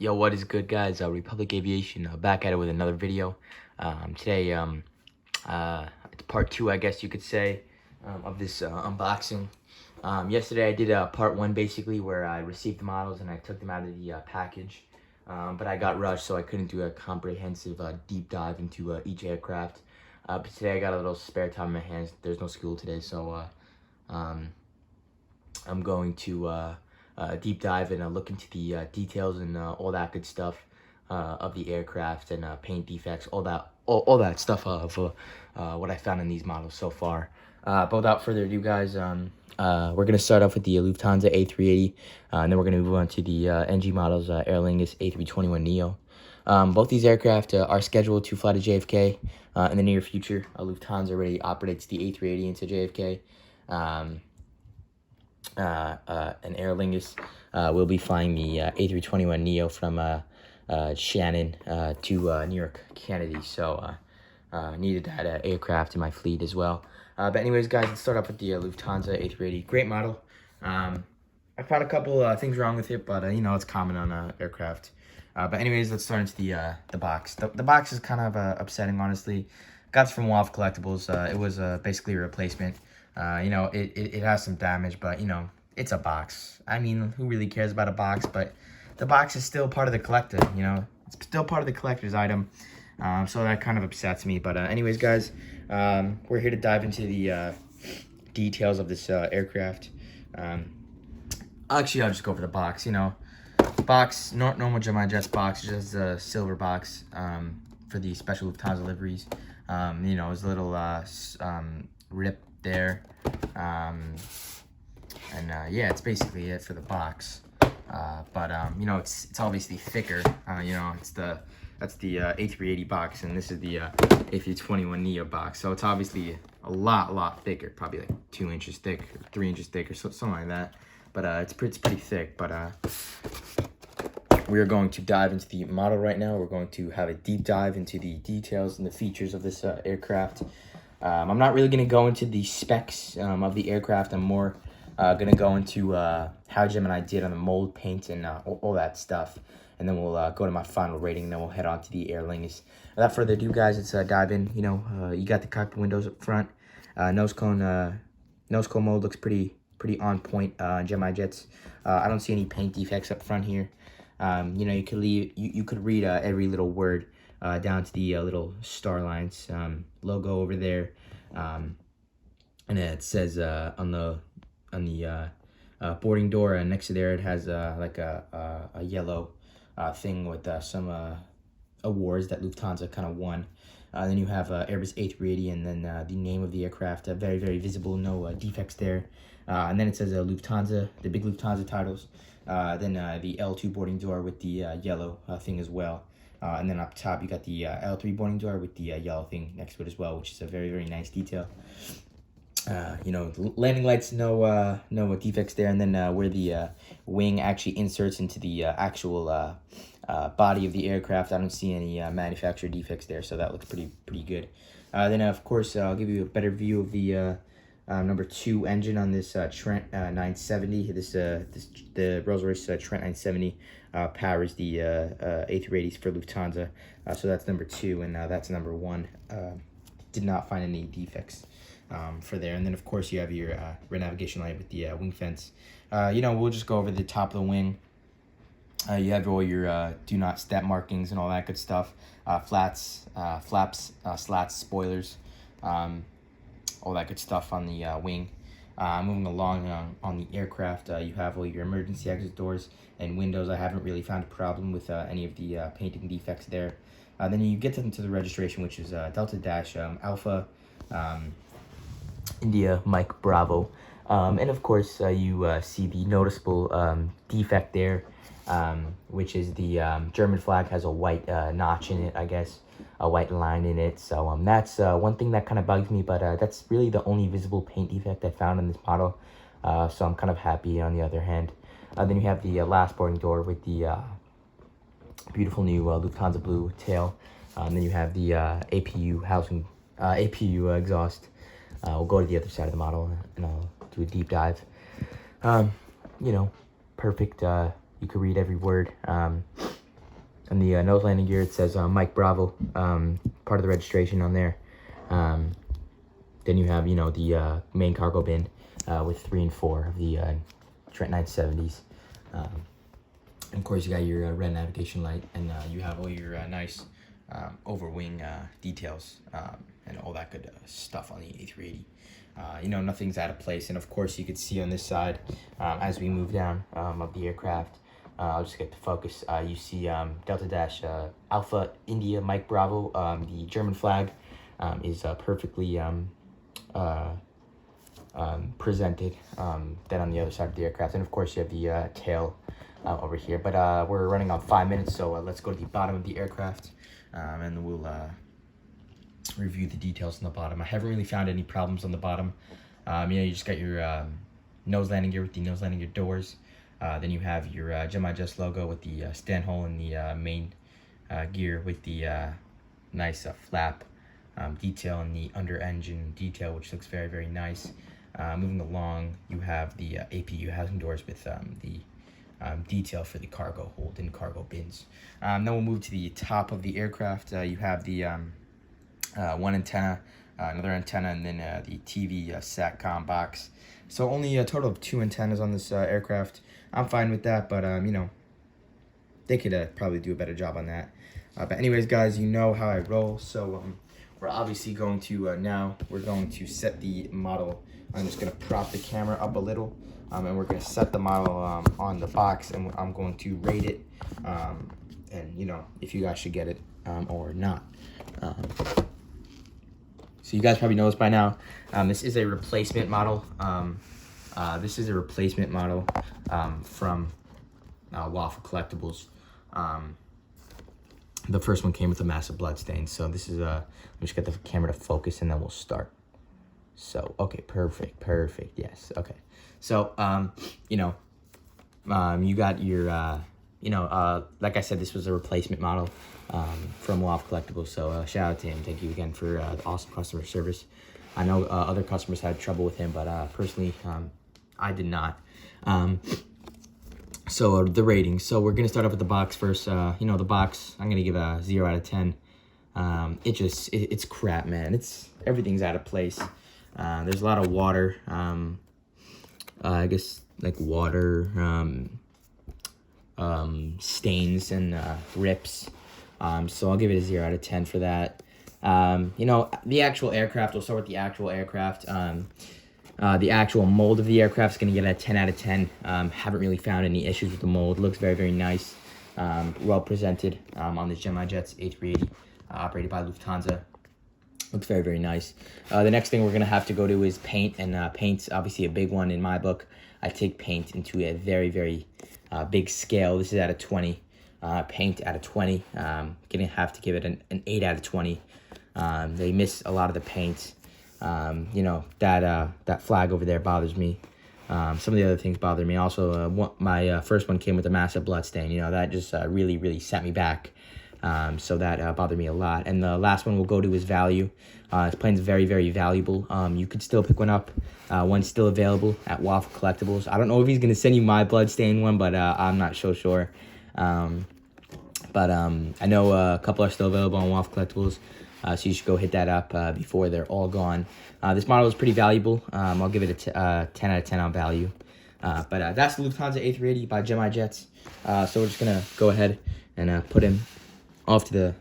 Yo, what is good, guys? Republic Aviation back at it with another video. Today, it's part two, I guess you could say, of this unboxing. Yesterday, I did part one, basically, where I received the models and I took them out of the package. But I got rushed, so I couldn't do a comprehensive deep dive into each aircraft. But today, I got a little spare time in my hands. There's no school today, so I'm going to deep dive and look into the details and all that good stuff of the aircraft and paint defects, all that stuff of what I found in these models so far. But without further ado, guys, we're gonna start off with the Lufthansa A380, and then we're gonna move on to the NG models, Aer Lingus A321neo. Both these aircraft are scheduled to fly to JFK in the near future. Lufthansa already operates the A380 into JFK. And Aer Lingus will be flying the A321neo from Shannon to New York Kennedy. So needed that aircraft in my fleet as well. But anyways, guys, let's start off with the Lufthansa A380. Great model. I found a couple things wrong with it, but you know, it's common on aircraft. But anyways, let's start into the box. The box is kind of upsetting, honestly. Got it from Waff Collectibles. It was basically a replacement. You know, it has some damage, but you know, it's a box. I mean, who really cares about a box? But the box is still part of the collector, you know. It's still part of the collector's item. So that kind of upsets me. But anyways, guys, we're here to dive into the details of this aircraft. Actually, I'll just go for the box, you know. Box, normal Gemini Jets box, just a silver box for the special Lufthansa liveries. You know, it's a little rip there. Yeah, it's basically it for the box. But you know, it's obviously thicker. You know, that's the A380 box, and this is the A321neo box. So it's obviously a lot thicker, probably like 2 inches thick, or 3 inches thick, or something like that. But it's pretty thick. But we are going to dive into the model right now. We're going to have a deep dive into the details and the features of this aircraft. I'm not really going to go into the specs of the aircraft. I'm more going to go into how Gemini did on the mold, paint, and all that stuff. And then we'll go to my final rating, and then we'll head on to the Aer Lingus. Without further ado, guys, let's dive in. You know, you got the cockpit windows up front. Nose cone mold looks pretty on point on Gemini Jets. I don't see any paint defects up front here. You know, you could read every little word down to the little star lines logo over there, and it says on the boarding door next to there, it has like a yellow thing with some awards that Lufthansa kind of won. Then you have Airbus A380, and then the name of the aircraft, very visible, no defects there. And then it says Lufthansa, the big Lufthansa titles. Then the L2 boarding door with the yellow thing as well. And then up top, you got the L3 boarding door with the yellow thing next to it as well, which is a very nice detail. You know, landing lights, no defects there. And then where the wing actually inserts into the actual body of the aircraft, I don't see any manufacturer defects there, so that looks pretty good. Then of course, I'll give you a better view of the number 2 engine on this Trent 970. The Rolls-Royce Trent 970 powers the A380s for Lufthansa. So that's number 2, and that's number 1. Did not find any defects for there. And then of course you have your rear navigation light with the wing fence. You know, we'll just go over the top of the wing. You have all your do not step markings and all that good stuff. Flaps, slats, spoilers. All that good stuff on the wing. Moving along on the aircraft, you have all your emergency exit doors and windows. I haven't really found a problem with any of the painting defects there. Then you get into the registration, which is Delta Dash Alpha India Mike Bravo. And of course, you see the noticeable defect there, which is the German flag has a white notch in it, I guess. A white line in it. So that's one thing that kind of bugs me, but that's really the only visible paint defect I found in this model. So I'm kind of happy on the other hand. Then you have the last boarding door with the beautiful new Lufthansa blue tail. Then you have the APU housing, APU exhaust. We'll go to the other side of the model and I'll do a deep dive. You know, perfect. You could read every word. On the nose landing gear, it says Mike Bravo, part of the registration on there. Then you have, the main cargo bin with 3 and 4 of the Trent 970s. And of course, you got your red navigation light, and you have all your nice overwing details and all that good stuff on the A380. Nothing's out of place. And of course, you could see on this side, as we move down of the aircraft, I'll just get to focus. You see Delta Dash Alpha India Mike Bravo. The German flag is perfectly presented. Then on the other side of the aircraft, and of course you have the tail over here. But we're running on 5 minutes, so let's go to the bottom of the aircraft, and we'll review the details on the bottom. I haven't really found any problems on the bottom. You just got your nose landing gear with the nose landing gear doors. Then you have your Gemini Jets logo with the stand hole in the main gear with the nice flap detail and the under engine detail, which looks very, very nice. Moving along, you have the APU housing doors with the detail for the cargo hold and cargo bins. Then we'll move to the top of the aircraft. You have the one antenna, another antenna, and then the TV SATCOM box. So only a total of 2 antennas on this aircraft. I'm fine with that, but they could probably do a better job on that. But anyways, guys, you know how I roll. So we're obviously going to now we're going to set the model. I'm just gonna prop the camera up a little, and we're gonna set the model on the box, and I'm going to rate it, and if you guys should get it or not. So you guys probably know this by now. This is a replacement model. This is a replacement model from Waffle Collectibles. The first one came with a massive blood stain. So this is let me just get the camera to focus, and then we'll start. So okay, perfect, yes, okay. So you got your like I said, this was a replacement model from Waffle Collectibles. So shout out to him. Thank you again for the awesome customer service. I know other customers had trouble with him, but personally, I did not. So the rating. So we're gonna start off with the box first. The box, I'm gonna give a 0 out of 10. It's crap, man. Everything's out of place. There's a lot of water. I guess like water stains and rips. So I'll give it a 0 out of 10 for that. The actual aircraft. We'll start with the actual aircraft. The actual mold of the aircraft is going to get a 10 out of 10. Haven't really found any issues with the mold. Looks very, very nice. Well presented on this Gemini Jets A380 operated by Lufthansa. Looks very, very nice. The next thing we're going to have to go to is paint. And paint's obviously a big one in my book. I take paint into a very, very big scale. This is out of 20. Paint out of 20. Going to have to give it an 8 out of 20. They miss a lot of the paint. That flag over there bothers me. Some of the other things bother me. Also, my first one came with a massive blood stain. That just really, really set me back. So that bothered me a lot. And the last one we'll go to is value. This plane's very, very valuable. You could still pick one up. One's still available at Waffle Collectibles. I don't know if he's going to send you my blood stain one, but I'm not so sure. But I know a couple are still available on Waffle Collectibles. So you should go hit that up before they're all gone. This model is pretty valuable. I'll give it a 10 out of 10 on value. But that's the Lufthansa A380 by Gemini Jets. So we're just going to go ahead and put him off to the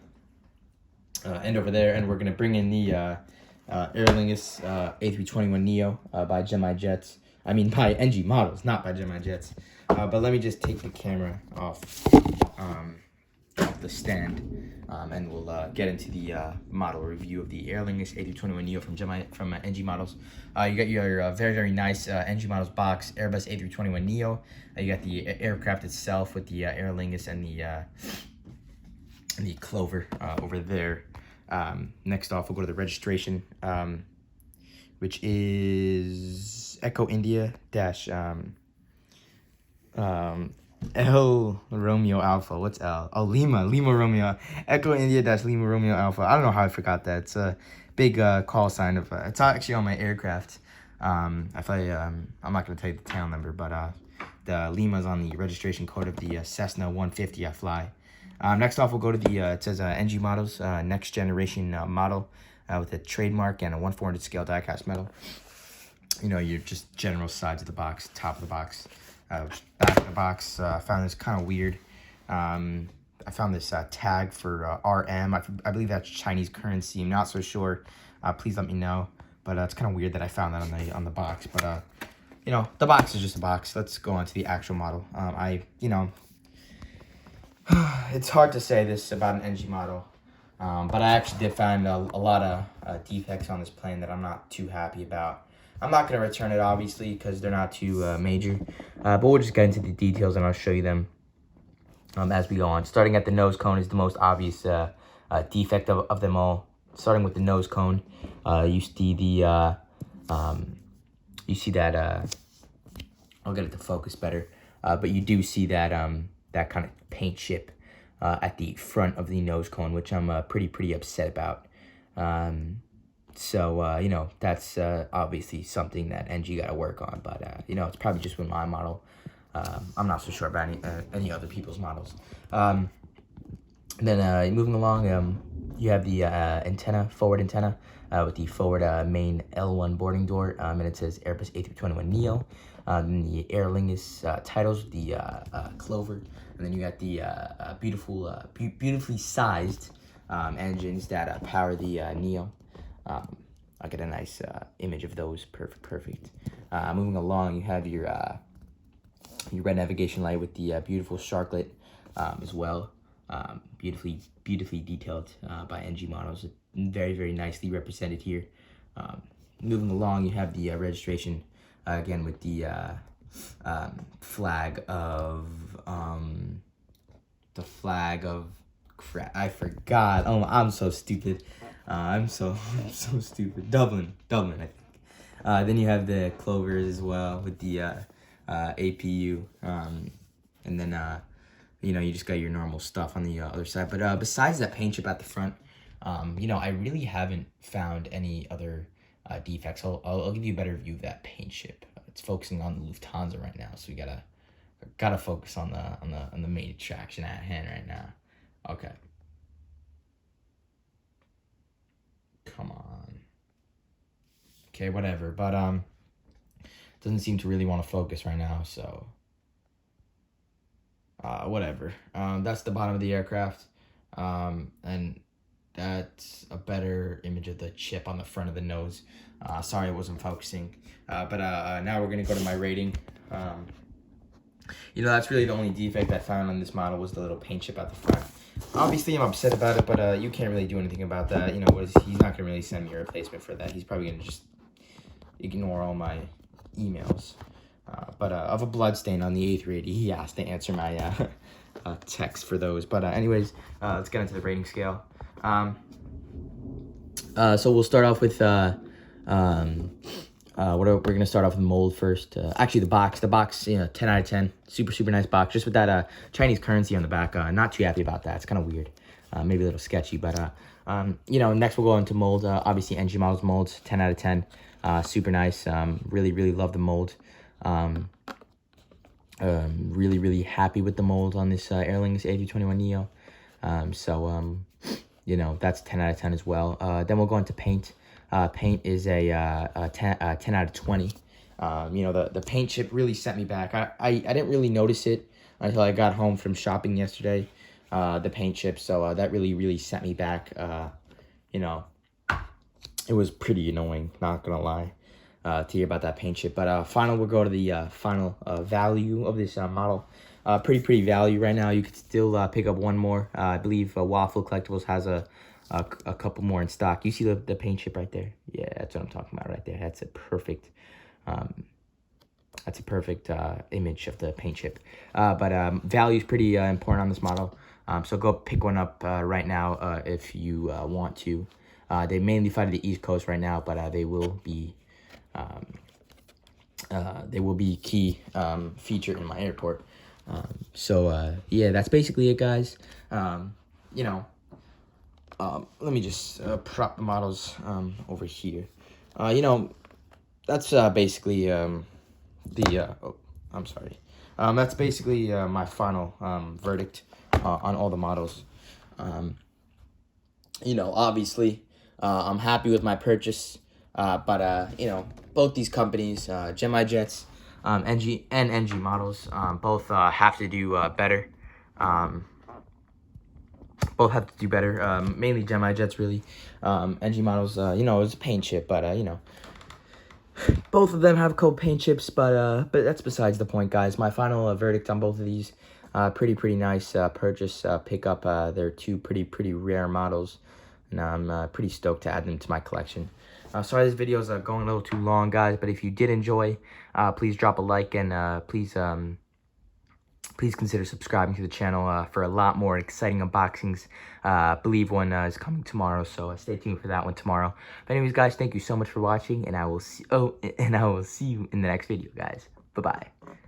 end over there. And we're going to bring in the Aer Lingus A321neo by Gemini Jets. I mean, by NG Models, not by Gemini Jets. But let me just take the camera off the stand, and we'll get into the model review of the Aer Lingus A321neo from NG Models. You got your very, very nice NG Models box, Airbus A321neo. You got the aircraft itself with the Aer Lingus and the Clover over there. Next off, we'll go to the registration, which is Echo India dash L Romeo Alpha. What's L? Oh, Lima Romeo. Echo India dash Lima Romeo Alpha. I don't know how I forgot that. It's a big call sign of. It's actually on my aircraft. I'm not gonna tell you the tail number, but the Lima's on the registration code of the Cessna 150 I fly. Next off, we'll go to the, it says NG models, next generation model with a trademark and a 1/400 scale diecast metal. You know, your just general sides of the box, top of the box, back of the box. I found this kind of weird. I found this tag for RM. I believe that's Chinese currency. I'm not so sure. Please let me know. But it's kind of weird that I found that on the box. But you know, the box is just a box. Let's go on to the actual model. You know, it's hard to say this about an NG model, but I actually did find a lot of defects on this plane that I'm not too happy about. I'm not going to return it, obviously, because they're not too major. But we'll just get into the details, and I'll show you them as we go on. Starting at the nose cone is the most obvious defect of them all. Starting with the nose cone, you see the I'll get it to focus better, but you do see that that kind of paint chip at the front of the nose cone, which I'm pretty upset about. So you know, that's obviously something that NG got to work on, but you know, it's probably just with my model. I'm not so sure about any other people's models. Then moving along, you have the forward antenna with the forward main L1 boarding door, and it says Airbus A321neo. Then the Aer Lingus titles, the Clover, and then you got the beautifully sized engines that power the Neo. I get a nice image of those. Perfect. Moving along, you have your red navigation light with the beautiful sharklet as well. Beautifully detailed by NG models. Very nicely represented here. Moving along, you have the registration again with the flag of crap. I forgot. Oh, I'm so stupid. I'm so stupid. Dublin, I think. Then you have the clovers as well with the APU, and then you know, you just got your normal stuff on the other side. But besides that paint chip at the front, you know, I really haven't found any other defects. I'll give you a better view of that paint chip. It's focusing on the Lufthansa right now, so we gotta focus on the main attraction at hand right now. Okay. Come on. Okay, whatever. But doesn't seem to really want to focus right now, so whatever. That's the bottom of the aircraft, and that's a better image of the chip on the front of the nose. Sorry it wasn't focusing, but now we're gonna go to my rating. You know, that's really the only defect I found on this model was the little paint chip at the front. Obviously, I'm upset about it, but you can't really do anything about that. You know, he's not gonna really send me a replacement for that. He's probably gonna just ignore all my emails. But of a blood stain on the A380, he asked to answer my text for those. But anyways, let's get into the rating scale. So we'll start off with we're gonna start off with the mold first. Actually, the box, you know, 10 out of 10. Super nice box. Just with that Chinese currency on the back. Not too happy about that. It's kind of weird. Maybe a little sketchy, but you know, next we'll go into mold. Obviously, NG models molds, 10 out of 10. Super nice. Really love the mold. Really happy with the mold on this Aer Lingus A321neo. You know, that's 10 out of 10 as well. Then we'll go into paint. Paint is a 10 out of 20. You know, the paint chip really set me back. I didn't really notice it until I got home from shopping yesterday, the paint chip. So that really set me back. You know, it was pretty annoying, not gonna lie, to hear about that paint chip. But we'll go to the final value of this model. Pretty value right now. You could still pick up one more. I believe Waffle Collectibles has a couple more in stock. You see the paint chip right there? Yeah, that's what I'm talking about right there. That's a perfect image of the paint chip. But value is pretty important on this model. So go pick one up right now if you want to. They mainly fly to the East Coast right now, but they will be key feature in my airport. Yeah, that's basically it, guys. You know, let me just prop the models over here. You know, that's basically oh, I'm sorry. That's basically my final verdict on all the models. Obviously, I'm happy with my purchase, but both these companies, Gemini Jets, NG and NG models, both have to do better. Both have to do better. Mainly Gemini Jets, really. NG models, it's a paint chip, but both of them have cold paint chips, but that's besides the point, guys. My final verdict on both of these, pretty nice purchase, pickup. They're two pretty rare models, and I'm pretty stoked to add them to my collection. Sorry this video is going a little too long, guys, but if you did enjoy, please drop a like, and please consider subscribing to the channel for a lot more exciting unboxings. I believe one is coming tomorrow, so stay tuned for that one tomorrow. But anyways, guys, thank you so much for watching, and I will see you in the next video, guys. Bye-bye.